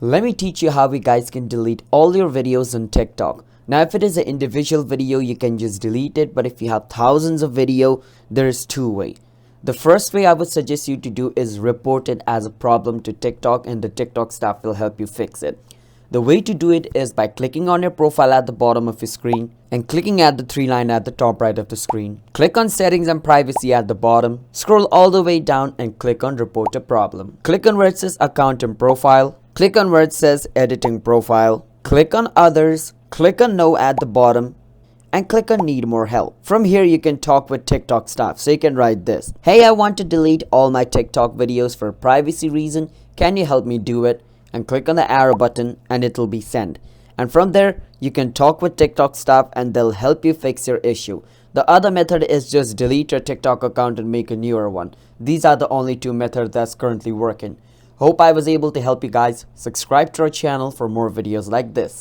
Let me teach you how you guys can delete all your videos on TikTok. Now if it is an individual video, you can just delete it, but if you have thousands of video, there is two ways. The first way I would suggest you to do is report it as a problem to TikTok, and the TikTok staff will help you fix it. The way to do it is by clicking on your profile at the bottom of your screen and clicking at the three line at the top right of the screen. Click on settings and privacy at the bottom. Scroll all the way down and click on report a problem. Click on where it says account and profile. Click on where it says editing profile. Click on others. Click on no at the bottom. And click on need more help. From here you can talk with TikTok staff. So you can write this. Hey, I want to delete all my TikTok videos for privacy reason. Can you help me do it? And click on the arrow button and it will be sent. And from there you can talk with TikTok staff and they'll help you fix your issue. The other method is just delete your TikTok account and make a newer one. These are the only two methods that's currently working. Hope I was able to help you guys. Subscribe to our channel for more videos like this.